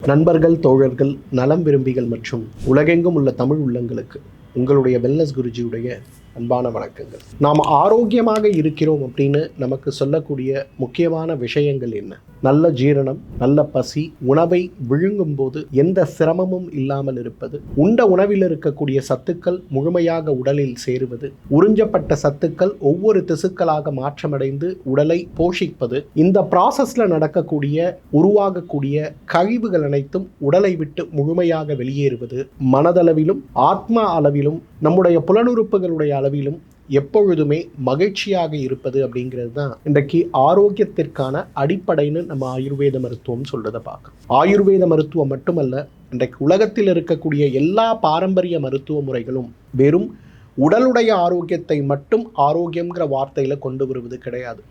நண்பர்கள், தோழர்கள், நலம் விரும்பிகள் மற்றும் உலகெங்கும் உள்ள தமிழ் உள்ளங்களுக்கு உங்களுடைய வெல்னஸ் குருஜியுடைய அன்பான வணக்கங்கள். நாம் ஆரோக்கியமாக இருக்கிறோம் அப்படின்னு நமக்கு சொல்லக்கூடிய முக்கியமான விஷயங்கள் என்ன? நல்ல ஜீரணம், நல்ல பசி, உணவை விழுங்கும் போது எந்த சிரமமும் இல்லாமல் இருப்பது, உண்ட உணவில் இருக்கக்கூடிய சத்துக்கள் முழுமையாக உடலில் சேருவது, உறிஞ்சப்பட்ட சத்துக்கள் ஒவ்வொரு திசுக்களாக மாற்றமடைந்து உடலை போஷிப்பது, இந்த ப்ராசஸ்ல நடக்கக்கூடிய உருவாகக்கூடிய கழிவுகள் அனைத்தும் உடலை விட்டு முழுமையாக வெளியேறுவது, மனதளவிலும் ஆத்மா அளவிலும் நம்முடைய புலனுறுப்புகளுடைய அளவிலும் எப்பொழுதுமே மகிழ்ச்சியாக இருப்பது அப்படிங்கிறது தான் இன்றைக்கு ஆரோக்கியத்திற்கான அடிப்படைன்னு நம்ம ஆயுர்வேத மருத்துவம் சொல்றதை பார்க்கணும். ஆயுர்வேத மருத்துவம் மட்டுமல்ல, இன்றைக்கு உலகத்தில் இருக்கக்கூடிய எல்லா பாரம்பரிய மருத்துவ முறைகளும் வெறும் உடலுடைய ஆரோக்கியத்தை மட்டும் ஆரோக்கியங்கிற வார்த்தையில கொண்டு வருவது கிடையாது.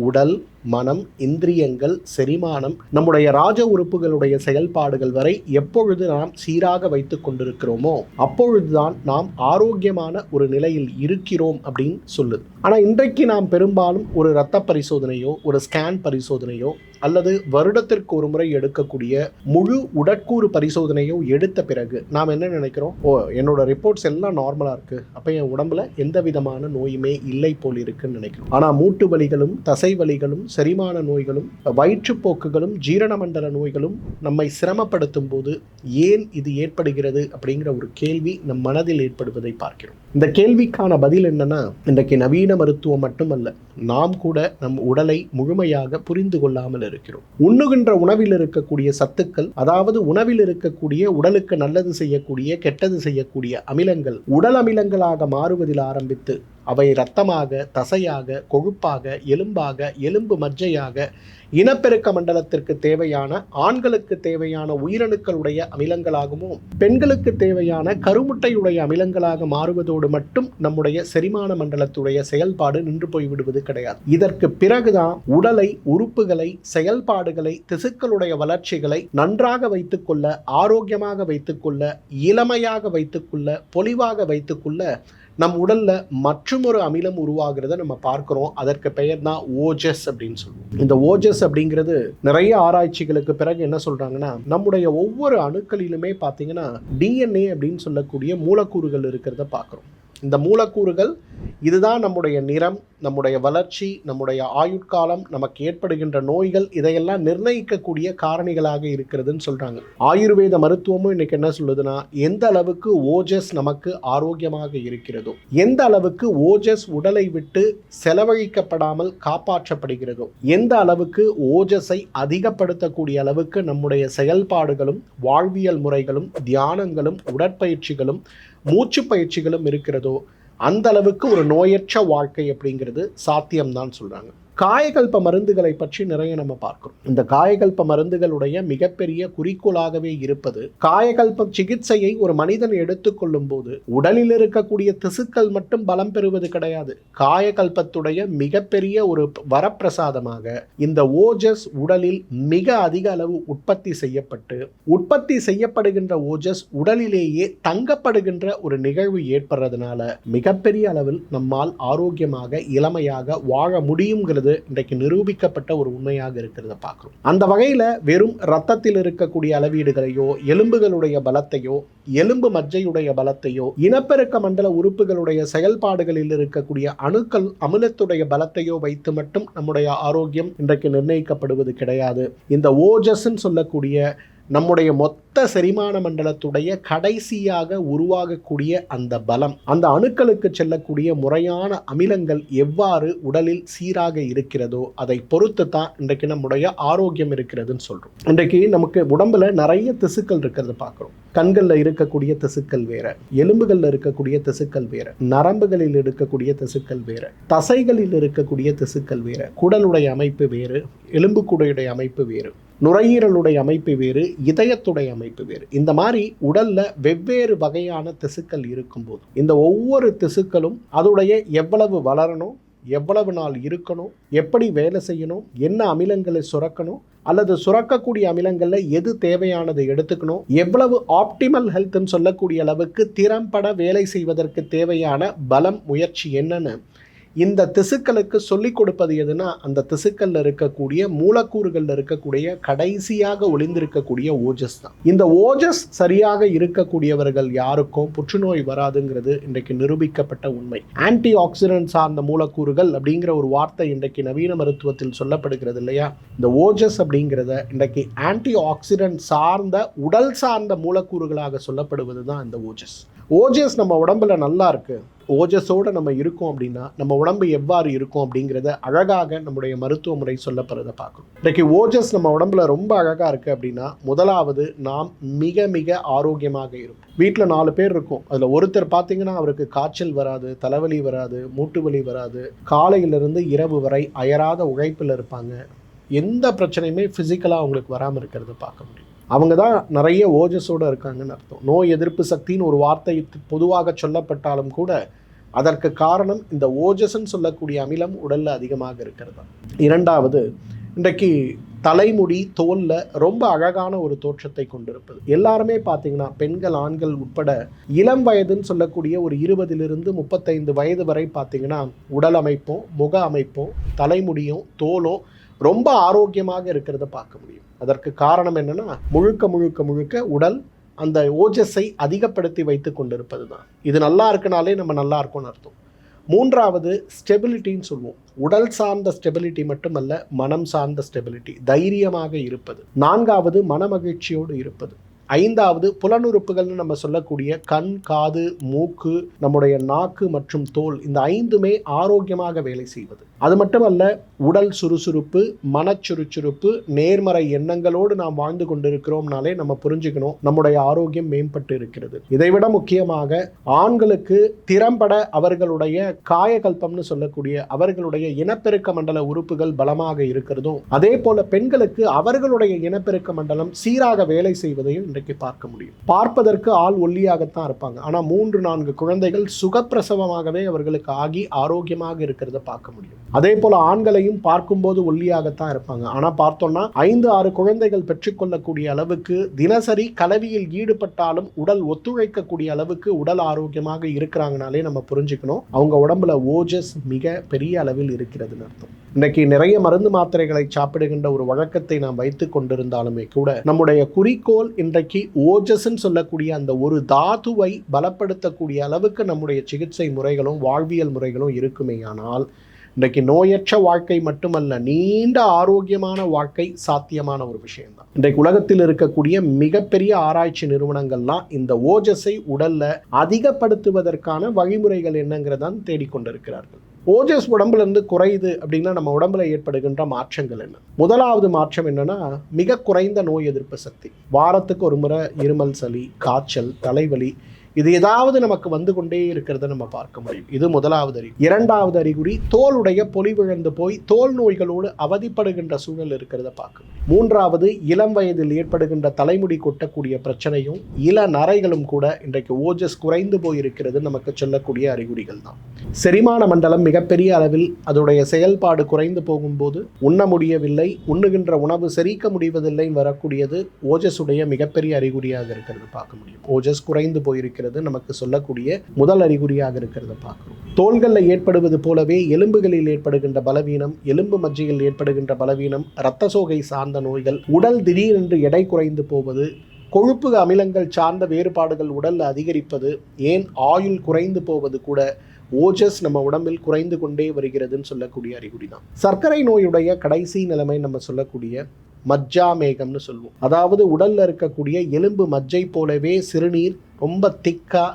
உடல், மனம், இந்திரியங்கள், செரிமானம், நம்முடைய ராஜ உறுப்புகளுடைய செயல்பாடுகள் வரை எப்பொழுது நாம் சீராக வைத்து கொண்டிருக்கிறோமோ அப்பொழுதுதான் நாம் ஆரோக்கியமான ஒரு நிலையில் இருக்கிறோம் அப்படின்னு சொல்லுது. ஆனால் இன்றைக்கு நாம் பெரும்பாலும் ஒரு இரத்த பரிசோதனையோ ஒரு ஸ்கேன் பரிசோதனையோ அல்லது வருடத்திற்கு ஒரு முறை எடுக்கக்கூடிய முழு உடற்கூறு பரிசோதனையோ எடுத்த பிறகு நாம் என்ன நினைக்கிறோம்? என்னோட ரிப்போர்ட்ஸ் எல்லாம் நார்மலாக இருக்கு, அப்போ என் உடம்புல எந்த விதமான நோயுமே இல்லை போல் இருக்குன்னு நினைக்கிறோம். ஆனால் மூட்டு வலிகளும், தசை வலிகளும், செரிமான நோய்களும், வயிற்றுப்போக்குகளும், ஜீரண மண்டல நோய்களும் நம்மை சிரமப்படுத்தும் போது ஏன் இது ஏற்படுகிறது அப்படிங்கிற ஒரு கேள்வி நம் மனதில் ஏற்படுவதை பார்க்கிறோம். இந்த கேள்விக்கான பதில் என்னன்னா, இன்றைக்கு நவீன மருத்துவம் மட்டுமல்ல, நாம் கூட நம் உடலை முழுமையாக புரிந்து கொள்ளாமல் இருக்கிறோம். உண்ணுகின்ற உணவில் இருக்கக்கூடிய சத்துக்கள், அதாவது உணவில் இருக்கக்கூடிய உடலுக்கு நல்லது செய்யக்கூடிய கெட்டது செய்யக்கூடிய அமிலங்கள் உடல் அமிலங்களாக மாறுவதில் ஆரம்பித்து அவை இரத்தமாக, தசையாக, கொழுப்பாக, எலும்பாக, எலும்பு மஜ்ஜையாக, இனப்பெருக்க மண்டலத்திற்கு தேவையான ஆண்களுக்கு தேவையான உயிரணுக்களுடைய அமிலங்களாகவும் பெண்களுக்கு தேவையான கருமுட்டையுடைய அமிலங்களாக மாறுவதோடு மட்டும் நம்முடைய செரிமான மண்டலத்துடைய செயல்பாடு நின்று போய்விடுவது கிடையாது. இதற்கு பிறகுதான் உடலை, உறுப்புகளை, செயல்பாடுகளை, திசுக்களுடைய வளர்ச்சிகளை நன்றாக வைத்துக்கொள்ள, ஆரோக்கியமாக வைத்துக்கொள்ள, இளமையாக வைத்துக்கொள்ள, பொலிவாக வைத்துக்கொள்ள நம் உடல்ல மற்றொரு அமிலம் உருவாகிறத நம்ம பார்க்கிறோம். அதற்கு பெயர் தான் ஓஜஸ் அப்படின்னு சொல்லுவோம். இந்த ஓஜஸ் அப்படிங்கிறது நிறைய ஆராய்ச்சிகளுக்கு பிறகு என்ன சொல்றாங்கன்னா, நம்முடைய ஒவ்வொரு அணுக்களிலுமே பார்த்தீங்கன்னா டிஎன்ஏ அப்படின்னு சொல்லக்கூடிய மூலக்கூறுகள் இருக்கிறத பார்க்கிறோம். இந்த மூலக்கூறுகள் இதுதான் நம்முடைய நிறம், நம்முடைய வளர்ச்சி, நம்முடைய ஆயுட்காலம், நமக்கு ஏற்படுகின்ற நோய்கள், இதையெல்லாம் நிர்ணயிக்கக்கூடிய காரணிகளாக இருக்கிறதுன்னு சொல்றாங்க. ஆயுர்வேத மருத்துவமும் இன்னைக்கு என்ன சொல்லுதுன்னா, எந்த அளவுக்கு ஓஜஸ் நமக்கு ஆரோக்கியமாக இருக்கிறதோ, எந்த அளவுக்கு ஓஜஸ் உடலை விட்டு செலவழிக்கப்படாமல் காப்பாற்றப்படுகிறதோ, எந்த அளவுக்கு ஓஜஸை அதிகப்படுத்தக்கூடிய அளவுக்கு நம்முடைய செயல்பாடுகளும், வாழ்வியல் முறைகளும், தியானங்களும், உடற்பயிற்சிகளும், மூச்சு பயிற்சிகளும் இருக்கிறதோ அந்த அளவுக்கு ஒரு நோயற்ற வாழ்க்கை அப்படிங்கிறது சாத்தியம்தான் சொல்றாங்க. காயகல்ப மருந்துகளை பற்றி நிறைய நம்ம பார்க்கிறோம். இந்த காயகல்ப மருந்துகளுடைய மிகப்பெரிய குறிக்கோளாகவே இருப்பது, காயகல்ப சிகிச்சையை ஒரு மனிதன் எடுத்துக்கொள்ளும் போது உடலில் இருக்கக்கூடிய திசுக்கள் மட்டும் பலம் பெறுவது கிடையாது. காயகல்பத்துடைய மிகப்பெரிய ஒரு வரப்பிரசாதமாக இந்த ஓஜஸ் உடலில் மிக அதிக அளவு உற்பத்தி செய்யப்படுகின்ற ஓஜஸ் உடலிலேயே தங்கப்படுகின்ற ஒரு நிகழ்வு ஏற்படுறதுனால மிகப்பெரிய அளவில் நம்மால் ஆரோக்கியமாக, இளமையாக வாழ முடியுங்கிறது இன்றைக்கு நிரூபிக்கப்பட்ட ஒரு உண்மையாக இருக்கிறத பார்க்கிறோம். அந்த வகையில வெறும் ரத்தத்தில் இருக்கக்கூடிய அளவீடுகளையோ, எலும்புகளுடைய பலத்தையோ, எலும்பு மஜ்ஜையுடைய பலத்தையோ, இனப்பெருக்க மண்டல உறுப்புகளுடைய செயல்பாடுகளில் இருக்கக்கூடிய அணுக்கள் அமிலத்துடைய பலத்தையோ வைத்து மட்டும் நம்முடைய ஆரோக்கியம் இன்றைக்கு நிர்ணயிக்கப்படுவது கிடையாது. இந்த ஓஜஸ்ன்னு சொல்லக்கூடிய நம்முடைய மொத்த செரிமான மண்டலத்துடைய கடைசியாக உருவாகக்கூடிய அந்த பலம், அந்த அணுக்களுக்கு செல்லக்கூடிய முறையான அமிலங்கள் எவ்வாறு உடலில் சீராக இருக்கிறதோ அதை பொறுத்து தான் இன்றைக்கு நம்முடைய ஆரோக்கியம் இருக்கிறதுன்னு சொல்றோம். இன்றைக்கு நமக்கு உடம்புல நிறைய திசுக்கள் இருக்கிறத பார்க்கிறோம். கண்கள்ல இருக்கக்கூடிய திசுக்கள் வேற, எலும்புகள்ல இருக்கக்கூடிய திசுக்கள் வேற, நரம்புகளில் இருக்கக்கூடிய திசுக்கள் வேற, தசைகளில் இருக்கக்கூடிய திசுக்கள் வேற, குடலுடைய அமைப்பு வேறு, எலும்புக்கூடையுடைய அமைப்பு வேறு, நுரையீரலுடைய அமைப்பு வேறு, இதயத்துடைய அமைப்பு வேறு. இந்த மாதிரி உடல்ல வெவ்வேறு வகையான திசுக்கள் இருக்கும்போது இந்த ஒவ்வொரு திசுக்களும் அதோடைய எவ்வளவு வளரணும், எவ்வளவு நாள் இருக்கணும், எப்படி வேலை செய்யணும், என்ன அமிலங்களை சுரக்கணும், அல்லது சுரக்கக்கூடிய அமிலங்கள்ல எது தேவையானதை எடுத்துக்கணும், எவ்வளவு ஆப்டிமல் ஹெல்த்னு சொல்லக்கூடிய அளவுக்கு திறம்பட வேலை செய்வதற்கு தேவையான பலம், முயற்சி என்னன்னு இந்த திசுக்களுக்கு சொல்லிக் கொடுப்பது எதுனா அந்த திசுக்கள்ல இருக்கக்கூடிய மூலக்கூறுகள்ல இருக்கக்கூடிய கடைசியாக ஒளிந்திருக்கக்கூடிய ஓஜஸ் தான். இந்த ஓஜஸ் சரியாக இருக்கக்கூடியவர்கள் யாருக்கும் புற்றுநோய் வராதுங்கிறது இன்றைக்கு நிரூபிக்கப்பட்ட உண்மை. ஆன்டி ஆக்சிடென்ட் சார்ந்த மூலக்கூறுகள் அப்படிங்கிற ஒரு வார்த்தை இன்றைக்கு நவீன மருத்துவத்தில் சொல்லப்படுகிறது இல்லையா? இந்த ஓஜஸ் அப்படிங்கிறத இன்றைக்கு ஆன்டி ஆக்சிடென்ட் சார்ந்த உடல் சார்ந்த மூலக்கூறுகளாக சொல்லப்படுவது தான் இந்த ஓஜஸ். ஓஜஸ் நம்ம உடம்புல நல்லா இருக்கு, ஓஜஸோடு நம்ம இருக்கோம் அப்படின்னா நம்ம உடம்பு எவ்வாறு இருக்கும் அப்படிங்கிறத அழகாக நம்முடைய மருத்துவ முறை சொல்லப்படுறதை பார்க்கணும். இன்றைக்கி ஓஜஸ் நம்ம உடம்புல ரொம்ப அழகாக இருக்குது அப்படின்னா முதலாவது நாம் மிக மிக ஆரோக்கியமாக இருக்கும். வீட்டில் 4 பேர் இருக்கும், அதில் ஒருத்தர் பார்த்தீங்கன்னா அவருக்கு காய்ச்சல் வராது, தலைவலி வராது, மூட்டு வலி வராது, காலையிலிருந்து இரவு வரை அயராத உழைப்பில் இருப்பாங்க, எந்த பிரச்சனையுமே ஃபிசிக்கலாக அவங்களுக்கு வராமல் இருக்கிறத பார்க்க முடியும். அவங்க தான் நிறைய ஓஜஸோடு இருக்காங்கன்னு அர்த்தம். நோய் எதிர்ப்பு சக்தின்னு ஒரு வார்த்தை பொதுவாக சொல்லப்பட்டாலும் கூட அதற்கு காரணம் இந்த ஓஜஸ்ன்னு சொல்லக்கூடிய அமிலம் உடலில் அதிகமாக இருக்கிறது. இரண்டாவது, இன்றைக்கு தலைமுடி தோலில் ரொம்ப அழகான ஒரு தோற்றத்தை கொண்டிருப்பது. எல்லாருமே பார்த்தீங்கன்னா பெண்கள் ஆண்கள் உட்பட இளம் வயதுன்னு சொல்லக்கூடிய ஒரு 20 to 35 வயது வரை பார்த்தீங்கன்னா உடல் அமைப்பும் முக அமைப்பும் தலைமுடியும் தோலும் ரொம்ப ஆரோக்கியமாக இருக்கிறத பார்க்க முடியும். அதற்கு காரணம் என்னன்னா முழுக்க முழுக்க முழுக்க உடல் அந்த ஓஜஸை அதிகப்படுத்தி வைத்து கொண்டிருப்பது தான். இது நல்லா இருக்குனாலே நம்ம நல்லா இருக்கும்னு அர்த்தம். மூன்றாவது, ஸ்டெபிலிட்டின்னு சொல்லுவோம். உடல் சார்ந்த ஸ்டெபிலிட்டி மட்டுமல்ல, மனம் சார்ந்த ஸ்டெபிலிட்டி, தைரியமாக இருப்பது. நான்காவது, மனமகிழ்ச்சியோடு இருப்பது. ஐந்தாவது, புலனுறுப்புகள்னு நம்ம சொல்லக்கூடிய கண், காது, மூக்கு, நம்முடைய நாக்கு மற்றும் தோல், இந்த 5மே ஆரோக்கியமாக வேலை செய்வது. அது மட்டுமல்ல, உடல் சுறுசுறுப்பு, மனச்சுறுசுறுப்பு, நேர்மறை எண்ணங்களோடு நாம் வாழ்ந்து கொண்டிருக்கிறோம்னாலே நம்ம புரிஞ்சுக்கணும் நம்முடைய ஆரோக்கியம் மேம்பட்டு இருக்கிறது. இதைவிட முக்கியமாக ஆண்களுக்கு திறம்பட அவர்களுடைய காயகல்பம்னு சொல்லக்கூடிய அவர்களுடைய இனப்பெருக்க மண்டல உறுப்புகள் பலமாக இருக்கிறதும், அதே போல பெண்களுக்கு அவர்களுடைய இனப்பெருக்க மண்டலம் சீராக வேலை செய்வதையும் இன்றைக்கு பார்க்க முடியும். பார்ப்பதற்கு ஆள் ஒல்லியாகத்தான் இருப்பாங்க, ஆனால் 3-4 குழந்தைகள் சுகப்பிரசவமாகவே அவர்களுக்கு ஆகி ஆரோக்கியமாக இருக்கிறத பார்க்க முடியும். அதே போல ஆண்களையும் பார்க்கும்போது ஒல்லியாகத்தான் இருப்பாங்க, ஆனால் பார்த்தோம்னா 5-6 குழந்தைகள் பெற்றுக்கொள்ளக்கூடிய அளவுக்கு தினசரி கலவியில் ஈடுபட்டாலும் உடல் ஒத்துழைக்கக்கூடிய அளவுக்கு உடல் ஆரோக்கியமாக இருக்கிறாங்கனாலே நம்ம புரிஞ்சுக்கணும் அவங்க உடம்புல ஓஜஸ் மிக பெரிய அளவில் இருக்கிறதுன்னு அர்த்தம். இன்னைக்கு நிறைய மருந்து மாத்திரைகளை சாப்பிடுகின்ற ஒரு வழக்கத்தை நாம் வைத்து கொண்டிருந்தாலுமே கூட நம்முடைய குறிக்கோள் இன்றைக்கு ஓஜஸ்ன்னு சொல்லக்கூடிய அந்த ஒரு தாதுவை பலப்படுத்தக்கூடிய அளவுக்கு நம்முடைய சிகிச்சை முறைகளும் வாழ்வியல் முறைகளும் இருக்குமேயானால் இன்றைக்கு நோயற்ற வாழ்க்கை மட்டுமல்ல, நீண்ட ஆரோக்கியமான வாழ்க்கை சாத்தியமான ஒரு விஷயம்தான். இன்றைக்கு உலகத்தில் இருக்கக்கூடிய மிகப்பெரிய ஆராய்ச்சி நிறுவனங்கள்லாம் இந்த ஓஜஸை உடல்ல அதிகப்படுத்துவதற்கான வழிமுறைகள் என்னங்கிறதான் தேடிக்கொண்டிருக்கிறார்கள். ஓஜஸ் உடம்புல இருந்து குறையுது அப்படின்னா நம்ம உடம்புல ஏற்படுகின்ற மாற்றங்கள் என்ன? முதலாவது மாற்றம் என்னன்னா மிக குறைந்த நோய் எதிர்ப்பு சக்தி. வாரத்துக்கு ஒரு முறை இருமல், சளி, காய்ச்சல், தலைவலி இது ஏதாவது நமக்கு வந்து கொண்டே இருக்கிறத நம்ம பார்க்க முடியும். இது முதலாவது அறிகுறி. இரண்டாவது அறிகுறி, தோலுடைய பொலிவிழந்து போய் தோல் நோய்களோடு அவதிப்படுகின்ற சூழல் இருக்கிறத பார்க்க முடியும். மூன்றாவது, இளம் வயதில் ஏற்படுகின்ற தலைமுடி கொட்டக்கூடிய பிரச்சனையும் இள நரைகளும் கூட இன்றைக்கு ஓஜஸ் குறைந்து போயிருக்கிறது நமக்கு சொல்லக்கூடிய அறிகுறிகள் தான். செரிமான மண்டலம் மிகப்பெரிய அளவில் அதோடைய செயல்பாடு குறைந்து போகும்போது உண்ண முடியவில்லை, உண்ணுகின்ற உணவு செரிக்க முடிவதில்லை வரக்கூடியது ஓஜஸ் உடைய மிகப்பெரிய அறிகுறியாக இருக்கிறது பார்க்க முடியும். ஓஜஸ் குறைந்து போயிருக்கிறது நமக்கு சொல்லக்கூடிய முதல் அறிகுறியாக இருக்கிறத பார்க்கிறோம். தோள்களில் ஏற்படுவது போலவே எலும்புகளில் ஏற்படுகின்ற பலவீனம், எலும்பு மஜ்ஜையில் ஏற்படுகின்ற பலவீனம், இரத்த சோகை சார்ந்த நோய்கள், உடல் திடீரென்று எடை குறைந்து போவது, கொழுப்பு அமிலங்கள் சார்ந்த வேறுபாடுகள் உடலில் அதிகரிப்பது, ஏன் ஆயுள் குறைந்து போவது கூட ஓஜஸ் நம்ம உடம்பில் குறைந்து கொண்டே வருகிறதுன்னு சொல்லக்கூடிய அறிகுறி தான். சர்க்கரை நோயுடைய கடைசி நிலைமை நம்ம சொல்லக்கூடிய மஜ்ஜா மேகம்னு சொல்லுவோம். அதாவது உடல்ல இருக்கக்கூடிய எலும்பு மஜ்ஜை போலவே சிறுநீர் ரொம்ப திக்கா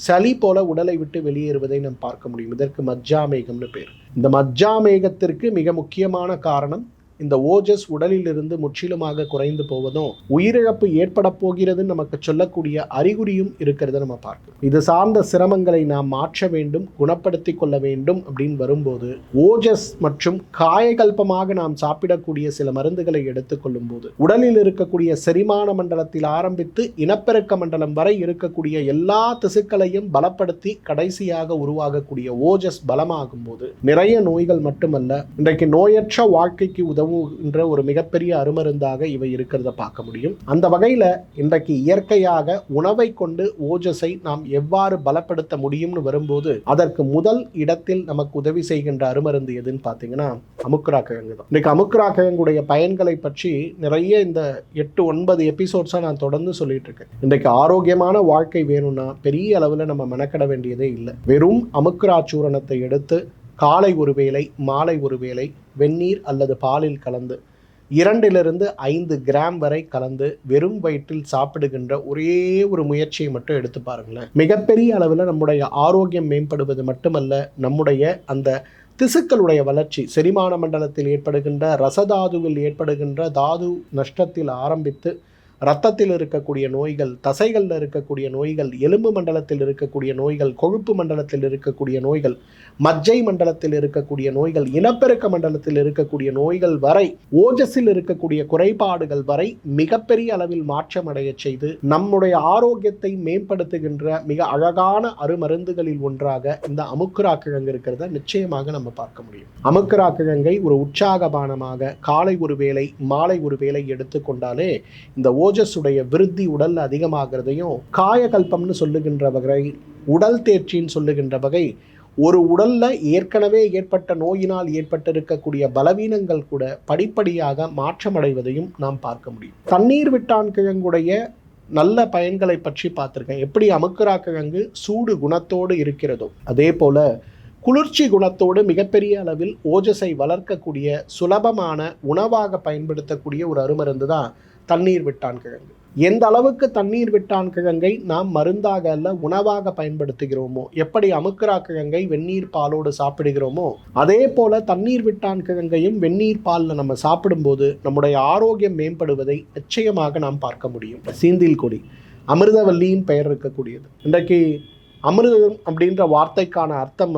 சளி போல உடலை விட்டு வெளியேறுவதை நாம் பார்க்க முடியும். இதற்கு மஜ்ஜா மேகம்னு பேர். இந்த மஜ்ஜா மேகத்திற்கு மிக முக்கியமான காரணம் இந்த ஓஜஸ் உடலில் இருந்து முற்றிலுமாக குறைந்து போவதும் உயிரிழப்பு ஏற்பட போகிறதுன்னு நமக்கு சொல்லக்கூடிய அறிகுறியும் இருக்கிறத நம்ம பார்க்கணும். இது சார்ந்த சிரமங்களை நாம் மாற்ற வேண்டும், குணப்படுத்தி கொள்ள வேண்டும் அப்படின்னு வரும்போது ஓஜஸ் மற்றும் காயகல்பமாக நாம் சாப்பிடக்கூடிய சில மருந்துகளை எடுத்துக்கொள்ளும் போது உடலில் இருக்கக்கூடிய செரிமான மண்டலத்தில் ஆரம்பித்து இனப்பெருக்க மண்டலம் வரை இருக்கக்கூடிய எல்லா திசுக்களையும் பலப்படுத்தி கடைசியாக உருவாகக்கூடிய ஓஜஸ் பலமாகும் போது நிறைய நோய்கள் மட்டுமல்ல, இன்றைக்கு நோயற்ற வாழ்க்கைக்கு உதவும் உதவுகின்ற ஒரு மிகப்பெரிய அருமருந்தாக இவை இருக்கிறத பார்க்க முடியும். அந்த வகையில் இன்றைக்கு இயற்கையாக உணவை கொண்டு ஓஜஸை நாம் எவ்வாறு பலப்படுத்த முடியும்னு வரும்போது அதற்கு முதல் இடத்தில் நமக்கு உதவி செய்கின்ற அருமருந்து எதுன்னு பார்த்தீங்கன்னா அமுக்குரா கிழங்கு தான். இன்றைக்கு அமுக்குரா கிழங்குடைய பயன்களை பற்றி நிறைய இந்த 8-9 எபிசோட்ஸாக நான் தொடர்ந்து சொல்லிட்டு இருக்கேன். இன்றைக்கு ஆரோக்கியமான வாழ்க்கை வேணும்னா பெரிய அளவில் நம்ம மெனக்கட வேண்டியதே இல்லை. வெறும் அமுக்குரா சூரணத்தை எடுத்து காலை ஒரு வேளை மாலை ஒரு வேளை வெந்நீர் அல்லது பாலில் கலந்து 2-5 கிராம் வரை கலந்து வெறும் வயிற்றில் சாப்பிடுகின்ற ஒரே ஒரு முயற்சியை மட்டும் எடுத்து பாருங்களேன். மிகப்பெரிய அளவில் நம்முடைய ஆரோக்கியம் மேம்படுவது மட்டுமல்ல, நம்முடைய அந்த திசுக்களுடைய வளர்ச்சி, செரிமான மண்டலத்தில் ஏற்படுகின்ற ரசதாதுவில் ஏற்படுகின்ற தாது நஷ்டத்தில் ஆரம்பித்து இரத்தத்தில் இருக்கக்கூடிய நோய்கள், தசைகளில் இருக்கக்கூடிய நோய்கள், எலும்பு மண்டலத்தில் இருக்கக்கூடிய நோய்கள், கொழுப்பு மண்டலத்தில் இருக்கக்கூடிய நோய்கள், மஜ்ஜை மண்டலத்தில் இருக்கக்கூடிய நோய்கள், இனப்பெருக்க மண்டலத்தில் இருக்கக்கூடிய நோய்கள் வரை, ஓஜஸில் இருக்கக்கூடிய குறைபாடுகள் வரை மிகப்பெரிய அளவில் மாற்றம் அடைய செய்து நம்முடைய ஆரோக்கியத்தை மேம்படுத்துகின்ற மிக அழகான அருமருந்துகளில் ஒன்றாக இந்த அமுக்குரா கிழங்கு இருக்கிறத நிச்சயமாக நம்ம பார்க்க முடியும். அமுக்குரா கிழங்கை ஒரு உற்சாகபானமாக காலை ஒரு வேளை மாலை ஒரு வேளை எடுத்துக்கொண்டாலே இந்த ஓஜஸுடைய விருத்தி உடல் அதிகமாகிறதையும், காயகல்பம்னு சொல்லுகின்ற வகை, உடல் தேர்ச்சின்னு சொல்லுகின்ற வகை, ஒரு உடல்ல ஏற்கனவே ஏற்பட்ட நோயினால் ஏற்பட்டிருக்கக்கூடிய பலவீனங்கள் கூட படிப்படியாக மாற்றமடைவதையும் நாம் பார்க்க முடியும். தண்ணீர் விட்டான் கிழங்குடைய நல்ல பயன்களை பற்றி பார்த்துருக்கேன். எப்படி அமுக்குரா கிழங்கு சூடு குணத்தோடு இருக்கிறதோ அதே போல குளிர்ச்சி குணத்தோடு மிகப்பெரிய அளவில் ஓஜஸை வளர்க்கக்கூடிய சுலபமான உணவாக பயன்படுத்தக்கூடிய ஒரு அருமருந்து தான் தண்ணீர் விட்டான் கிழங்கு. எந்த அளவுக்கு தண்ணீர் விட்டான் கிழங்கை நாம் மருந்தாக அல்ல உணவாக பயன்படுத்துகிறோமோ, எப்படி அமுக்குரா கிழங்கை வெந்நீர் பாலோடு சாப்பிடுகிறோமோ அதே போல தண்ணீர் விட்டான் கிழங்கையும் வெந்நீர் பாலில் நம்ம சாப்பிடும்போது நம்முடைய ஆரோக்கியம் மேம்படுவதை நிச்சயமாக நாம் பார்க்க முடியும். சீந்தில் கொடி அமிர்தவல்லியின் பெயர் இருக்கக்கூடியது. இன்றைக்கு அமிர்தம் அப்படின்ற வார்த்தைக்கான அர்த்தம்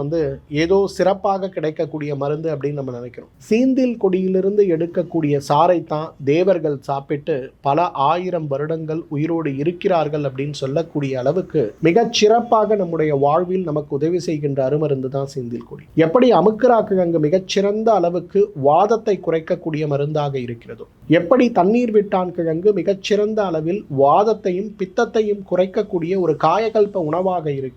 ஏதோ சிறப்பாக கிடைக்கக்கூடிய மருந்து அப்படின்னு நம்ம நினைக்கிறோம். சீந்தில் கொடியிலிருந்து எடுக்கக்கூடிய சாறைத்தான் தேவர்கள் சாப்பிட்டு பல 1000 வருடங்கள் உயிரோடு இருக்கிறார்கள் அப்படின்னு சொல்லக்கூடிய அளவுக்கு மிகச் சிறப்பாக நம்முடைய வாழ்வில் நமக்கு உதவி செய்கின்ற அருமருந்து தான் சீந்தில் கொடி. எப்படி அமுக்குரா கிழங்கு மிகச்சிறந்த அளவுக்கு வாதத்தை குறைக்கக்கூடிய மருந்தாக இருக்கிறதோ, எப்படி தண்ணீர் விட்டான் கிழங்கு மிகச்சிறந்த அளவில் வாதத்தையும் பித்தத்தையும் குறைக்கக்கூடிய ஒரு காயகல்ப உணவாக இருக்கிறது,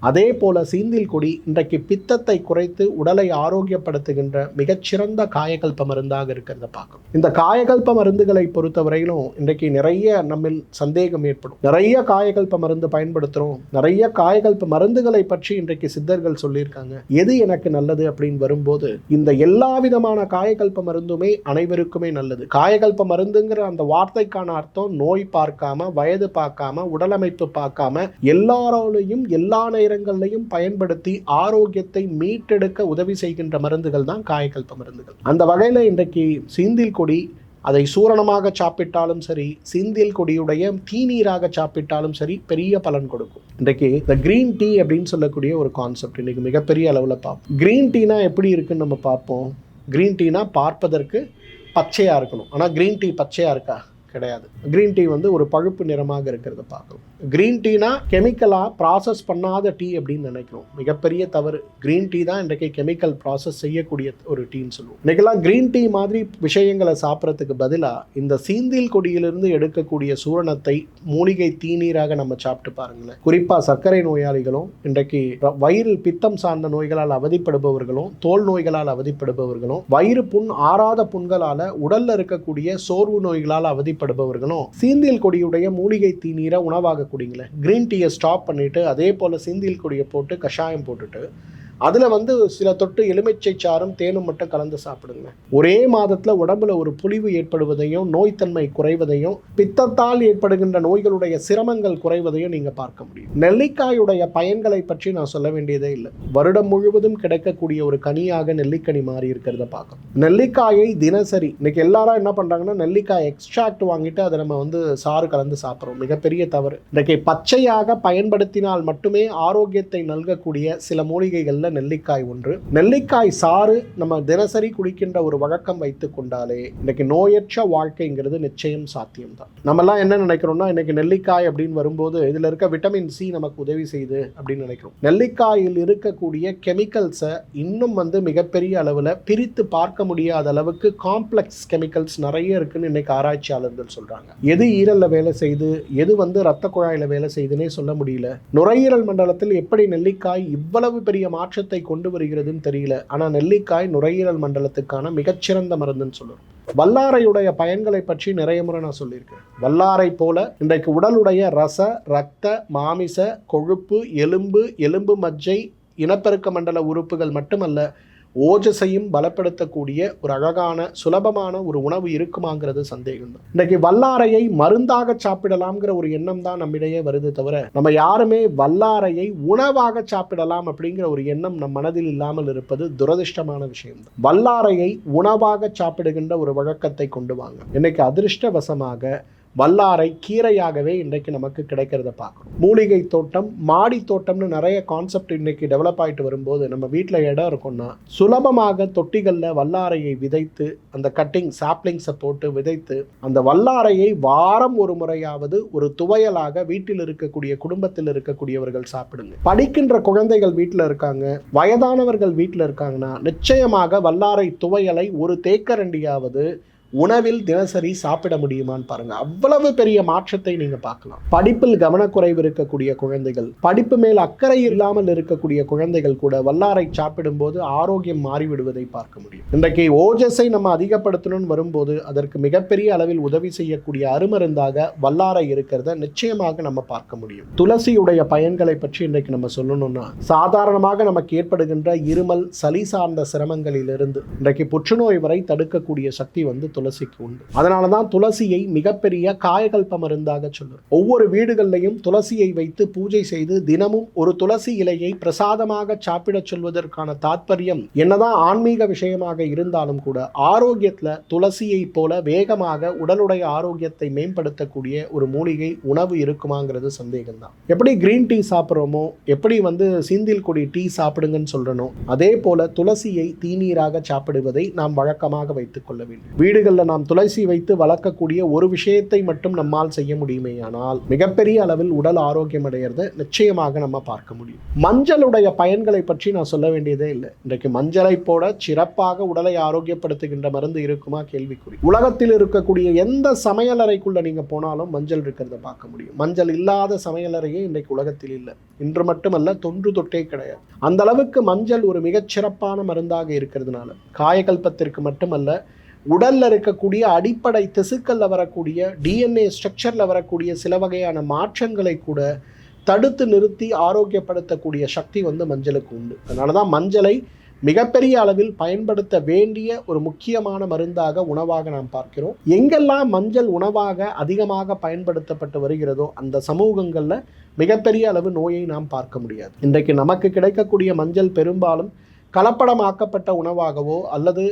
அதே போல சீந்தில் கொடி இன்றைக்கு பித்தத்தை குறைத்து உடலை ஆரோக்கியப்படுத்துகின்ற மிகச்சிறந்த காயகல்ப மருந்தாக இருக்கிறத பார்க்கணும். இந்த காயகல்ப மருந்துகளை பொறுத்தவரையிலும் இன்றைக்கு நிறைய நம்மில் சந்தேகம் ஏற்படும். நிறைய காயகல்ப மருந்து பயன்படுத்துறோம், நிறைய காயகல்ப மருந்துகளை பற்றி இன்றைக்கு சித்தர்கள் சொல்லியிருக்காங்க. எது எனக்கு நல்லது அப்படின்னு வரும்போது இந்த எல்லா விதமான காயகல்ப மருந்துமே அனைவருக்குமே நல்லது. காயகல்ப மருந்துங்கிற அந்த வார்த்தைக்கான அர்த்தம் நோய் பார்க்காம, வயது பார்க்காம, உடலமைப்பு பார்க்காம எல்லாரோடையும் எல்லா நேரங்களையும் பயன்படுத்தி ஆரோக்கியத்தை மீட்டெடுக்க உதவி செய்கின்ற மருந்துகள் தான் காயகல்ப மருந்துகள். அந்த வகையில் இன்றைக்கு சீந்தில் கொடி அதை சூரணமாக சாப்பிட்டாலும் சரி, சீந்தில் கொடியுடைய தீநீராக சாப்பிட்டாலும் சரி பெரிய பலன் கொடுக்கும். இன்றைக்கு இந்த கிரீன் டீ அப்படின்னு சொல்லக்கூடிய ஒரு கான்செப்ட் இன்றைக்கி மிகப்பெரிய அளவில் பார்ப்போம். கிரீன் டீனா எப்படி இருக்குன்னு நம்ம பார்ப்போம். கிரீன் டீனா பார்ப்பதற்கு பச்சையாக இருக்கணும், ஆனால் கிரீன் டீ பச்சையாக இருக்கா? கிடையாது. கிரீன் டீ ஒரு பழுப்பு நிறமாக இருக்கிறத பார்க்கணும். கிரீன் டீனா கெமிக்கலாக ப்ராசஸ் பண்ணாத டீ அப்படின்னு நினைக்கிறோம். மிகப்பெரிய தவறு. கிரீன் டீ தான் இன்றைக்கு கெமிக்கல் ப்ராசஸ் செய்யக்கூடிய ஒரு டீன்னு சொல்லுவோம். இன்றைக்கெல்லாம் கிரீன் டீ மாதிரி விஷயங்களை சாப்பிட்றதுக்கு பதிலாக இந்த சீந்தில் கொடியிலிருந்து எடுக்கக்கூடிய சூரணத்தை மூலிகை தீநீராக நம்ம சாப்பிட்டு பாருங்களேன். குறிப்பாக சர்க்கரை நோயாளிகளும், இன்றைக்கு வயிறு பித்தம் சார்ந்த நோய்களால் அவதிப்படுபவர்களும், தோல் நோய்களால் அவதிப்படுபவர்களும், வயிறு புண் ஆறாத புண்களால் உடலில் இருக்கக்கூடிய சோர்வு நோய்களால் அவதிப்படுபவர்களும் சீந்தில் கொடியுடைய மூலிகை தீநீரை உணவாக குடிங்களேன். கிரீன் டீயை ஸ்டாப் பண்ணிட்டு அதே போல சீந்தில் கொடியை போட்டு கஷாயம் போட்டுட்டு அதில் சில தொட்டு எலுமிச்சை சாறும் தேனும் மட்டும் கலந்து சாப்பிடுங்க. ஒரே மாதத்தில் உடம்புல ஒரு புலிவு ஏற்படுவதையும், நோய்த்தன்மை குறைவதையும், பித்தத்தால் ஏற்படுகின்ற நோய்களுடைய சிரமங்கள் குறைவதையும் நீங்கள் பார்க்க முடியும். நெல்லிக்காயுடைய பயன்களை பற்றி நான் சொல்ல வேண்டியதே இல்லை. வருடம் முழுவதும் கிடைக்கக்கூடிய ஒரு கனியாக நெல்லிக்கனி மாறி இருக்கிறத பார்க்கணும். நெல்லிக்காயை தினசரி இன்னைக்கு எல்லாரும் என்ன பண்ணுறாங்கன்னா நெல்லிக்காய் எக்ஸ்ட்ராக்ட் வாங்கிட்டு அதை நம்ம சாறு கலந்து சாப்பிட்றோம். மிகப்பெரிய தவறு. இன்றைக்கு பச்சையாக பயன்படுத்தினால் மட்டுமே ஆரோக்கியத்தை நல்கக்கூடிய சில மூலிகைகளில் பொருட்களில் நெல்லிக்காய் ஒன்று. நெல்லிக்காய் சாறு நம்ம தினசரி குடிக்கின்ற ஒரு வழக்கம் வைத்து கொண்டாலே இன்னைக்கு நோயற்ற வாழ்க்கைங்கிறது நிச்சயம் சாத்தியம்தான். நம்மலாம் என்ன நினைக்கிறோம்னா, இன்னைக்கு நெல்லிக்காய் அப்படின்னு வரும்போது இதில் இருக்க விட்டமின் சி நமக்கு உதவி செய்யுது அப்படின்னு நினைக்கிறோம். நெல்லிக்காயில் இருக்கக்கூடிய கெமிக்கல்ஸை இன்னும் மிகப்பெரிய அளவில் பிரித்து பார்க்க முடியாத அளவுக்கு காம்ப்ளெக்ஸ் கெமிக்கல்ஸ் நிறைய இருக்குன்னு இன்னைக்கு ஆராய்ச்சியாளர்கள் சொல்றாங்க. எது ஈரல்ல வேலை செய்து, எது ரத்த குழாயில வேலை செய்துன்னே சொல்ல முடியல. நுரையீரல் மண்டலத்தில் எப்படி நெல்லிக்காய் இவ்வளவு பெரிய மாற்றத்தை கொண்டு வருகிறதுன்னு தெரியல. ஆனா நெல்லிக்காய் நுரையீரல் மண்டலத்துக்கான மிகச்சிறந்த மருந்துன்னு சொல்லுறோம். வல்லாரையுடைய பயன்களை பற்றி நிறைய முறை நான் சொல்லியிருக்கேன். வல்லாரை போல இன்றைக்கு உடலுடைய ரச, ரத்த, மாமிச, கொழுப்பு, எலும்பு மஜ்ஜை, இனப்பெருக்க மண்டல உறுப்புகள் மட்டுமல்ல, ஓஜஸையும் பலப்படுத்தக்கூடிய ஒரு அழகான சுலபமான ஒரு உணவு இருக்குமாங்கிறது சந்தேகம் தான். இன்றைக்கு வல்லாரையை மருந்தாக சாப்பிடலாம்ங்கிற ஒரு எண்ணம் தான் நம்மிடையே வருது தவிர, நம்ம யாருமே வல்லாரையை உணவாக சாப்பிடலாம் அப்படிங்கிற ஒரு எண்ணம் நம் மனதில் இல்லாமல் இருப்பது துரதிர்ஷ்டமான விஷயம் தான். வல்லாரையை உணவாக சாப்பிடுகின்ற ஒரு வழக்கத்தை கொண்டு வாங்க. இன்னைக்கு அதிர்ஷ்டவசமாக வல்லாரை கீரையாகவே இன்றைக்கு நமக்கு கிடைக்கிறத பார்க்கணும். மூலிகை தோட்டம், மாடி தோட்டம்னு நிறைய கான்செப்ட் இன்னைக்கு டெவலப் ஆகிட்டு வரும்போது, நம்ம வீட்டில் இடம் இருக்கும்னா சுலபமாக தொட்டிகளில் வல்லாரையை விதைத்து, அந்த கட்டிங் சாப்ளிங்ஸை போட்டு விதைத்து, அந்த வல்லாரையை வாரம் ஒரு முறையாவது ஒரு துவையலாக வீட்டில் இருக்கக்கூடிய குடும்பத்தில் இருக்கக்கூடியவர்கள் சாப்பிடுங்க. படிக்கின்ற குழந்தைகள் வீட்டில் இருக்காங்க, வயதானவர்கள் வீட்டில் இருக்காங்கன்னா நிச்சயமாக வல்லாரை துவையலை ஒரு தேக்கரண்டியாவது உணவில் தினசரி சாப்பிட முடியுமான்னு பாருங்க. அவ்வளவு பெரிய மாற்றத்தை நீங்க பார்க்கலாம். படிப்பில் கவனக்குறைவு இருக்கக்கூடிய குழந்தைகள், படிப்பு மேல் அக்கறை இல்லாமல் இருக்கக்கூடிய குழந்தைகள் கூட வல்லாரை சாப்பிடும் போது ஆரோக்கியம் மாறிவிடுவதை பார்க்க முடியும். இன்றைக்கு ஓஜஸை நம்ம அதிகப்படுத்தணும்னு வரும்போது அதற்கு மிகப்பெரிய அளவில் உதவி செய்யக்கூடிய அருமருந்தாக வல்லாரை இருக்கிறத நிச்சயமாக நம்ம பார்க்க முடியும். துளசியுடைய பயன்களை பற்றி இன்றைக்கு நம்ம சொல்லணும்னா, சாதாரணமாக நமக்கு ஏற்படுகின்ற இருமல், சளி சார்ந்த சிரமங்களிலிருந்து இன்றைக்கு புற்றுநோய் வரை தடுக்கக்கூடிய சக்தி துளசிக்கு உண்டு. அதனாலதான் துளசியை மிகப்பெரிய காயகல்ப மருந்தாக சொல்லுறோம். ஒவ்வொரு வீடுகளிலையும் துளசியை வைத்து பூஜை செய்து தினமும் ஒரு துளசி இலையை பிரசாதமாக சாப்பிட சொல்வதற்கான தாற்பயம் என்னதான் ஆன்மீக விஷயமாக இருந்தாலும் கூட, ஆரோக்கியத்துல துளசியை போல வேகமாக உடலுடைய ஆரோக்கியத்தை மேம்படுத்தக்கூடிய ஒரு மூலிகை உணவு இருக்குமாங்கிறது சந்தேகம் தான். எப்படி கிரீன் டீ சாப்பிட்றோமோ, எப்படி சீந்தில் கொடி டீ சாப்பிடுங்கன்னு சொல்றனோ, அதே போல துளசியை தீநீராக சாப்பிடுவதை நாம் வழக்கமாக வைத்துக் கொள்ள வேண்டும். வீடுகளில் நாம் துளசி வைத்து வளர்க்கக்கூடிய ஒரு விஷயத்தை மட்டும் நம்மால் செய்ய முடியுமே ஆனால் மிகப்பெரிய அளவில் உடல் ஆரோக்கியம் அடைகிறத நிச்சயமாக நம்ம பார்க்க முடியும். மஞ்சளுடைய பயன்களை பற்றி நான் சொல்ல வேண்டியதே இல்லை. இன்றைக்கு மஞ்சளை போல சிறப்பாக உடலை ஆரோக்கியப்படுத்துகின்ற மருந்து இருக்குமா கேள்விக்குறி. உலகத்தில் இருக்கக்கூடிய எந்த சமையலறைக்குள்ள நீங்க போனாலும் மஞ்சள் இருக்கிறத பார்க்க முடியும். மஞ்சள் இல்லாத சமையலறையே இன்றைக்கு உலகத்தில் இல்லை. இன்று மட்டுமல்ல, தொன்று தொட்டே கிடையாது. அந்த அளவுக்கு மஞ்சள் ஒரு மிகச்சிறப்பான மருந்தாக இருக்கிறதுனால காயகல்பத்திற்கு மட்டுமல்ல, உடல்ல இருக்கக்கூடிய அடிப்படை திசுக்கள்ல வரக்கூடிய டிஎன்ஏ ஸ்ட்ரக்சர்ல வரக்கூடிய சில வகையான மாற்றங்களை கூட தடுத்து நிறுத்தி ஆரோக்கியப்படுத்தக்கூடிய சக்தி மஞ்சளுக்கு உண்டு. அதனாலதான் மஞ்சளை மிகப்பெரிய அளவில் பயன்படுத்த வேண்டிய ஒரு முக்கியமான மருந்தாக, உணவாக நாம் பார்க்கிறோம். எங்கெல்லாம் மஞ்சள் உணவாக அதிகமாக பயன்படுத்தப்பட்டு வருகிறதோ அந்த சமூகங்கள்ல மிகப்பெரிய அளவு நோயை நாம் பார்க்க முடியாது. இன்றைக்கு நமக்கு கிடைக்கக்கூடிய மஞ்சள் பெரும்பாலும் கலப்படமாக்கப்பட்ட உணவாகவோ அல்லது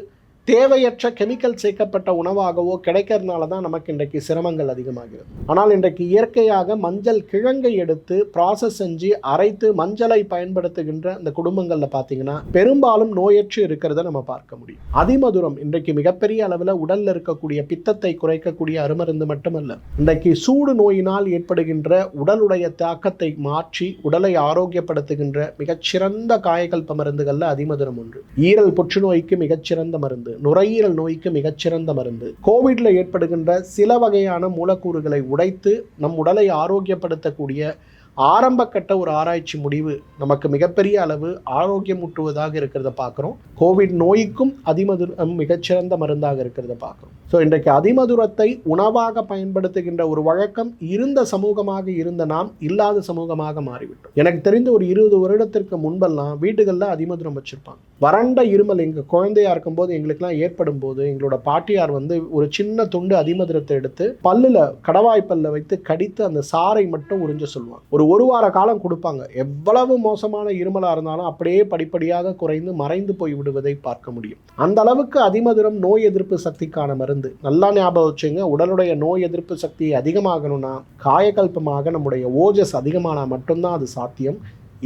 தேவையற்ற கெமிக்கல் சேர்க்கப்பட்ட உணவாகவோ கிடைக்கிறதுனால தான் நமக்கு இன்றைக்கு சிரமங்கள் அதிகமாகிறது. ஆனால் இன்றைக்கு இயற்கையாக மஞ்சள் கிழங்கை எடுத்து ப்ராசஸ் செஞ்சு அரைத்து மஞ்சளை பயன்படுத்துகின்ற அந்த குடும்பங்களில் பார்த்தீங்கன்னா பெரும்பாலும் நோயற்று இருக்கிறத நம்ம பார்க்க முடியும். அதிமதுரம் இன்றைக்கு மிகப்பெரிய அளவில் உடலில் இருக்கக்கூடிய பித்தத்தை குறைக்கக்கூடிய அருமருந்து மட்டுமல்ல, இன்றைக்கு சூடு நோயினால் ஏற்படுகின்ற உடலுடைய தாக்கத்தை மாற்றி உடலை ஆரோக்கியப்படுத்துகின்ற மிகச்சிறந்த காயகல்ப மருந்துகளில் அதிமதுரம் ஒன்று. ஈரல் புற்றுநோய்க்கு மிகச்சிறந்த மருந்து, நுரையீரல் நோய்க்கு மிகச்சிறந்த மருந்து, கோவிட்ல ஏற்படுகின்ற சில வகையான மூலக்கூறுகளை உடைத்து நம் உடலை ஆரோக்கியப்படுத்தக்கூடிய ஆரம்ப கட்ட ஒரு ஆராய்ச்சி முடிவு நமக்கு மிகப்பெரிய அளவு ஆரோக்கியம் ஊட்டுவதாக இருக்கிறத பார்க்குறோம். கோவிட் நோய்க்கும் அதிமதுரம் மிகச்சிறந்த மருந்தாக இருக்கிறத பார்க்குறோம். ஸோ இன்றைக்கு அதிமதுரத்தை உணவாக பயன்படுத்துகின்ற ஒரு வழக்கம் இருந்த சமூகமாக இருந்த நாம் இல்லாத சமூகமாக மாறிவிட்டோம். எனக்கு தெரிந்த ஒரு 20 வருடத்திற்கு முன்பெல்லாம் வீடுகளில் அதிமதுரம் வச்சிருப்பாங்க. வறண்ட இருமல் எங்கள் குழந்தையா இருக்கும்போது எங்களுக்கெல்லாம் ஏற்படும் போது எங்களோட பாட்டியார் ஒரு சின்ன துண்டு அதிமதுரத்தை எடுத்து பல்லுல கடவாய் பல்ல வைத்து கடித்து அந்த சாறை மட்டும் உறிஞ்ச சொல்லுவாங்க. ஒரு வார காலம் கொடுப்பாங்க. எவ்வளவு மோசமான இருமலா இருந்தாலும் அப்படியே படிப்படியாக குறைந்து மறைந்து போய் விடுவதை பார்க்க முடியும். அந்த அளவுக்கு அதிமதுரம் நோய் எதிர்ப்பு சக்திக்கான மருந்து. நல்லா ஞாபகம் வச்சுங்க, உடலுடைய நோய் எதிர்ப்பு சக்தி அதிகமாகணும்னா காயகல்பமாக நம்முடைய ஓஜஸ் அதிகமானா மட்டும்தான் அது சாத்தியம்.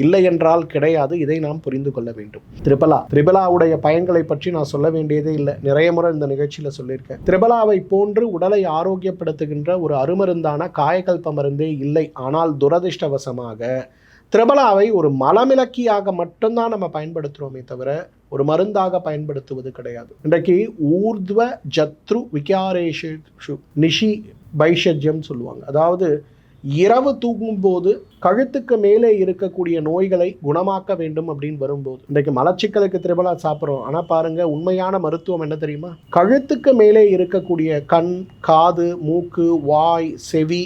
இல்லை என்றால் கிடையாது. இதை நாம் புரிந்து கொள்ள வேண்டும். திரிபலாவுடைய பயன்களை பற்றி நான் சொல்ல வேண்டியதே இல்லை, நிறைய முறை இந்த நிகழ்ச்சியில் சொல்லியிருக்கேன். திரிபலாவை போன்று உடலை ஆரோக்கியப்படுத்துகின்ற ஒரு அருமருந்தான காயகல்ப மருந்தே இல்லை. ஆனால் துரதிர்ஷ்டவசமாக திரிபலாவை ஒரு மலமிளக்கியாக மட்டும்தான் நம்ம பயன்படுத்துகிறோமே தவிர ஒரு மருந்தாக பயன்படுத்துவது கிடையாது. இன்றைக்கு ஊர்த்வ ஜத்ரு விகாரேஷு நிஷி பைஷஜ்யம் சொல்லுவாங்க. அதாவது இரவு தூங்கும்போது கழுத்துக்கு மேலே இருக்கக்கூடிய நோய்களை குணமாக்க வேண்டும் அப்படின்னு வரும்போது, இன்றைக்கு மலச்சிக்கலுக்கு திரிபலா சாப்பிட்றோம். ஆனால் பாருங்க, உண்மையான மருத்துவம் என்ன தெரியுமா? கழுத்துக்கு மேலே இருக்கக்கூடிய கண், காது, மூக்கு, வாய், செவி,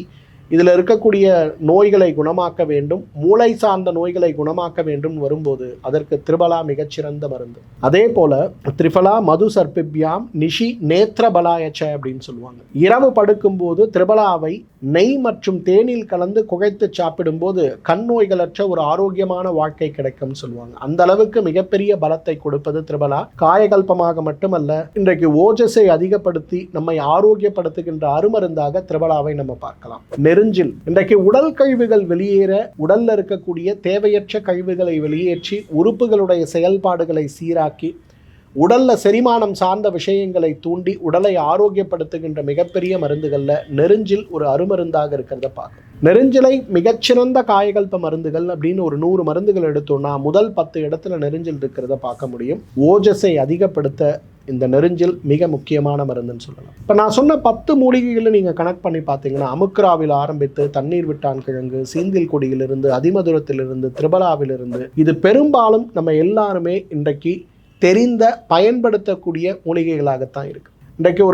இதில் இருக்கக்கூடிய நோய்களை குணமாக்க வேண்டும், மூளை சார்ந்த நோய்களை குணமாக்க வேண்டும் வரும்போது அதற்கு திரிபலா மிகச்சிறந்த மருந்து. அதே போல திரிபலா மது சர்பிப்யாம் நிஷி நேத்ரபலாயச்ச அப்படின்னு சொல்லுவாங்க. இரவு படுக்கும்போது திரிபலாவை நெய் மற்றும் தேனில் கலந்து குழைத்து சாப்பிடும்போது கண் நோய்களற்ற ஒரு ஆரோக்கியமான வாழ்க்கை கிடைக்கும் சொல்லுவாங்க. அந்த அளவுக்கு மிகப்பெரிய பலத்தை கொடுப்பது திரிபலா. காயகல்பமாக மட்டுமல்ல, இன்றைக்கு ஓஜஸை அதிகப்படுத்தி நம்மை ஆரோக்கியப்படுத்துகின்ற அருமருந்தாக திரிபலாவை நம்ம பார்க்கலாம். நெருஞ்சில் இன்றைக்கு உடல் கழிவுகள் வெளியேற, உடல்ல இருக்கக்கூடிய தேவையற்ற கழிவுகளை வெளியேற்றி உறுப்புகளுடைய செயல்பாடுகளை சீராக்கி உடல்ல செரிமானம் சார்ந்த விஷயங்களை தூண்டி உடலை ஆரோக்கியப்படுத்துகின்ற மிகப்பெரிய மருந்துகள்ல நெருஞ்சில் ஒரு அருமருந்தாக இருக்கிறத பார்க்கணும். நெருஞ்சிலை மிகச்சிறந்த காயகல்ப மருந்துகள் அப்படின்னு ஒரு 100 மருந்துகள் எடுத்தோம்னா முதல் 10 இடத்துல நெருஞ்சில் இருக்கிறத பார்க்க முடியும். ஓஜஸை அதிகப்படுத்த இந்த நெருஞ்சில் மிக முக்கியமான மருந்துன்னு சொல்லலாம். இப்போ நான் சொன்ன 10 மூலிகைகளை நீங்கள் கனெக்ட் பண்ணி பார்த்தீங்கன்னா, அமுக்ராவில் ஆரம்பித்து தண்ணீர் விட்டான் கிழங்கு, சீந்தில் கொடியிலிருந்து, அதிமதுரத்திலிருந்து, திரிபலாவிலிருந்து, இது பெரும்பாலும் நம்ம எல்லாருமே இன்றைக்கு தெரிந்த பயன்படுத்தக்கூடிய மூலிகைகளாகத்தான் இருக்கு. இன்றைக்கு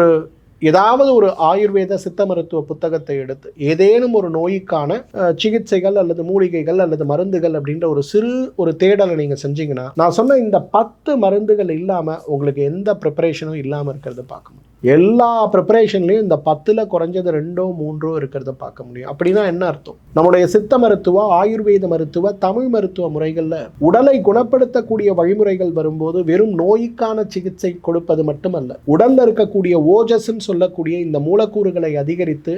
ஏதாவது ஒரு ஆயுர்வேத சித்த மருத்துவ புத்தகத்தை எடுத்து ஏதேனும் ஒரு நோய்க்கான சிகிச்சைகள் அல்லது மூலிகைகள் அல்லது மருந்துகள் அப்படின்ற ஒரு தேடலை நீங்கள் செஞ்சீங்கன்னா, நான் சொன்ன இந்த 10 மருந்துகள் இல்லாமல் உங்களுக்கு எந்த ப்ரிப்பரேஷனும் இல்லாமல் இருக்கிறத பார்க்க முடியும். எல்லா ப்ரிப்பரேஷன்லையும் இந்த 10ல் குறைஞ்சது 2 3 இருக்கிறத பார்க்க முடியும். அப்படின்னா என்ன அர்த்தம்? நம்முடைய சித்த மருத்துவ, ஆயுர்வேத மருத்துவ, தமிழ் மருத்துவ முறைகளில் உடலை குணப்படுத்தக்கூடிய வழிமுறைகள் வரும்போது வெறும் நோய்க்கான சிகிச்சை கொடுப்பது மட்டுமல்ல, உடல்ல இருக்கக்கூடிய ஓஜஸ்ன்னு சொல்லக்கூடிய இந்த மூலக்கூறுகளை அதிகரித்து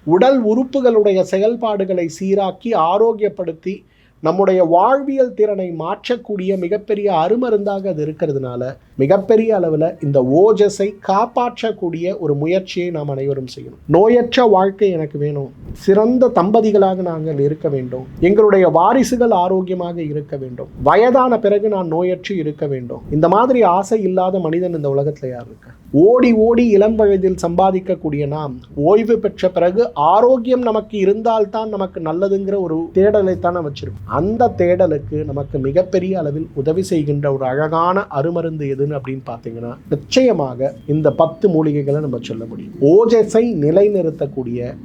உடல் உறுப்புகளுடைய செயல்பாடுகளை சீராக்கி ஆரோக்கியப்படுத்தி நம்முடைய வாழ்வியல் திறனை மாற்றக்கூடிய மிகப்பெரிய அருமருந்தாக அது இருக்கிறதுனால மிகப்பெரிய அளவில் இந்த ஓஜஸை காப்பாற்றக்கூடிய ஒரு முயற்சியை நாம் அனைவரும் செய்யணும். நோயற்ற வாழ்க்கை எனக்கு வேணும், சிறந்த தம்பதிகளாக நாங்கள் இருக்க வேண்டும், எங்களுடைய வாரிசுகள் ஆரோக்கியமாக இருக்க வேண்டும், வயதான பிறகு நான் நோயற்று இருக்க வேண்டும், இந்த மாதிரி ஆசை இல்லாத மனிதன் இந்த உலகத்தில் யார் இருக்க? ஓடி ஓடி இளம் வயதில் சம்பாதிக்கக்கூடிய நாம் ஓய்வு பெற்ற பிறகு ஆரோக்கியம் நமக்கு இருந்தால்தான் நமக்கு நல்லதுங்கிற ஒரு தேடலை தான் வச்சிருக்கோம். அந்த தேடலுக்கு நமக்கு மிகப்பெரிய அளவில் உதவி செய்கின்ற ஒரு அழகான அருமருந்து எதுன்னு அப்படின்னு பார்த்தீங்கன்னா, நிச்சயமாக இந்த 10 மூலிகைகளை நம்ம சொல்ல முடியும். ஓஜஸை நிலைநிறுத்தக்கூடிய,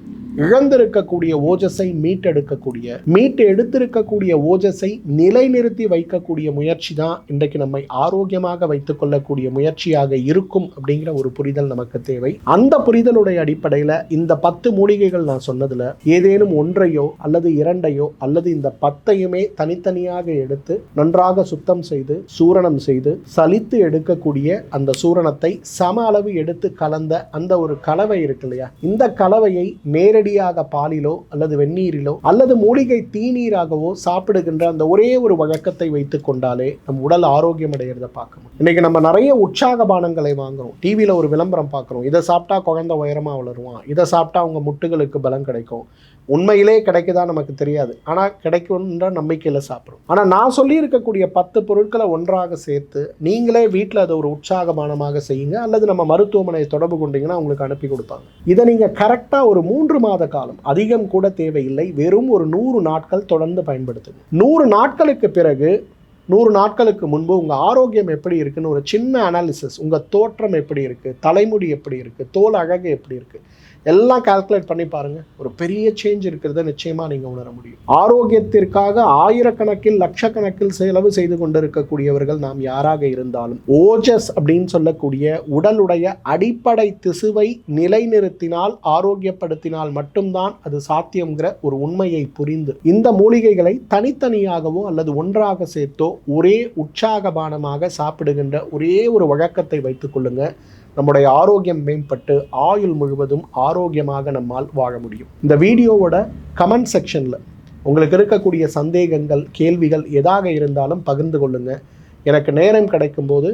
இழந்திருக்கக்கூடிய ஓஜஸை மீட்டு எடுத்திருக்கக்கூடிய ஓஜஸை நிலைநிறுத்தி வைக்கக்கூடிய முயற்சி தான் இன்றைக்கு நம்மை ஆரோக்கியமாக வைத்துக் கொள்ளக்கூடிய முயற்சியாக இருக்கும் அப்படிங்கிற ஒரு புரிதல் நமக்கு தேவை. அந்த புரிதலுடைய அடிப்படையில் இந்த 10 மூலிகைகள் நான் சொன்னதுல ஏதேனும் ஒன்றையோ அல்லது 2ஐயோ அல்லது இந்த 10ஐயுமே தனித்தனியாக எடுத்து நன்றாக சுத்தம் செய்து சூரணம் செய்து சலித்து எடுக்கக்கூடிய அந்த சூரணத்தை சம அளவு எடுத்து கலந்த அந்த ஒரு கலவை இருக்கு இல்லையா, இந்த கலவையை நேரடியாக பாலிலோ அல்லது வெந்நீரிலோ அல்லது மூலிகை தீநீராகவோ சாப்பிடுகின்ற அந்த ஒரே ஒரு வழக்கத்தை வைத்துக் கொண்டாலே நம் உடல் ஆரோக்கியம் அடைகிறத பார்க்கணும். இன்னைக்கு நம்ம நிறைய உற்சாக பானங்களை வாங்குறோம், டிவியில ஒரு விளம்பரம் பார்க்குறோம், இதை சாப்பிட்டா குழந்தை உயரமா வளருவான், இதை சாப்பிட்டா அவங்க முட்டுகளுக்கு பலம் கிடைக்கும். உண்மையிலே கிடைக்குதா நமக்கு தெரியாது, ஆனால் கிடைக்கும்ன்ற நம்பிக்கையில் சாப்பிட்றோம். ஆனால் நான் சொல்லி இருக்கக்கூடிய 10 பொருட்களை ஒன்றாக சேர்த்து நீங்களே வீட்டில் அதை ஒரு உற்சாகமானமாக செய்யுங்க, அல்லது நம்ம மருத்துவமனையை தொடர்பு கொண்டீங்கன்னா உங்களுக்கு அனுப்பி கொடுப்பாங்க. இதை நீங்கள் கரெக்டாக ஒரு 3 மாத காலம், அதிகம் கூட தேவையில்லை, வெறும் ஒரு 100 நாட்கள் தொடர்ந்து பயன்படுத்துங்க. 100 நாட்களுக்கு பிறகு 100 நாட்களுக்கு முன்பு உங்கள் ஆரோக்கியம் எப்படி இருக்குன்னு ஒரு சின்ன அனாலிசிஸ், உங்கள் தோற்றம் எப்படி இருக்குது, தலைமுடி எப்படி இருக்குது, தோல் அழகு எப்படி இருக்குது, எல்லாம் கால்குலேட் பண்ணி பாருங்கள். ஒரு பெரிய சேஞ்ச் இருக்கிறத நிச்சயமாக நீங்கள் உணர முடியும். ஆரோக்கியத்திற்காக ஆயிரக்கணக்கில் லட்சக்கணக்கில் செலவு செய்து கொண்டிருக்கக்கூடியவர்கள் நாம் யாராக இருந்தாலும் ஓஜஸ் அப்படின்னு சொல்லக்கூடிய உடலுடைய அடிப்படை திசுவை நிலைநிறுத்தினால், ஆரோக்கியப்படுத்தினால் மட்டும்தான் அது சாத்தியம்ங்கிற ஒரு உண்மையை புரிந்து இந்த மூலிகைகளை தனித்தனியாகவோ அல்லது ஒன்றாக சேர்த்தோ ஒரே உற்சாகபானமாக சாப்பிடுகின்ற ஒரே ஒரு வழக்கத்தை வைத்துக் கொள்ளுங்க. நம்முடைய ஆரோக்கியம் மேம்பட்டு ஆயுள் முழுவதும் ஆரோக்கியமாக நம்மால் வாழ முடியும். இந்த வீடியோவோட கமெண்ட் செக்ஷனில் உங்களுக்கு இருக்கக்கூடிய சந்தேகங்கள், கேள்விகள் எதாக இருந்தாலும் பகிர்ந்து கொள்ளுங்கள். எனக்கு நேரம் கிடைக்கும்போது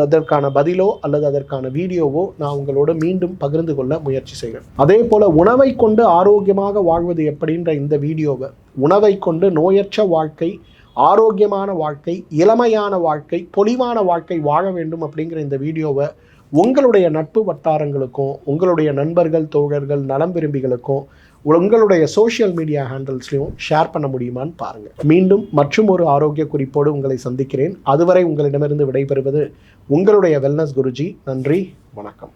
அதற்கான பதிலோ அல்லது அதற்கான வீடியோவோ நான் உங்களோட மீண்டும் பகிர்ந்து கொள்ள முயற்சி செய்கிறேன். அதே போல் உணவை கொண்டு ஆரோக்கியமாக வாழ்வது எப்படின்ற இந்த வீடியோவை, உணவை கொண்டு நோயற்ற வாழ்க்கை, ஆரோக்கியமான வாழ்க்கை, இளமையான வாழ்க்கை, பொலிவான வாழ்க்கை வாழ வேண்டும் அப்படிங்கிற இந்த வீடியோவை உங்களுடைய நட்பு வட்டாரங்களுக்கும், உங்களுடைய நண்பர்கள், தோழர்கள், நலம் விரும்பிகளுக்கும், உங்களுடைய சோஷியல் மீடியா ஹேண்டில்ஸ்லையும் ஷேர் பண்ண முடியுமான்னு பாருங்கள். மீண்டும் மற்றும் ஒரு ஆரோக்கிய குறிப்போடு உங்களை சந்திக்கிறேன். அதுவரை உங்களிடமிருந்து விடைபெறுவது உங்களுடைய வெல்னஸ் குருஜி. நன்றி, வணக்கம்.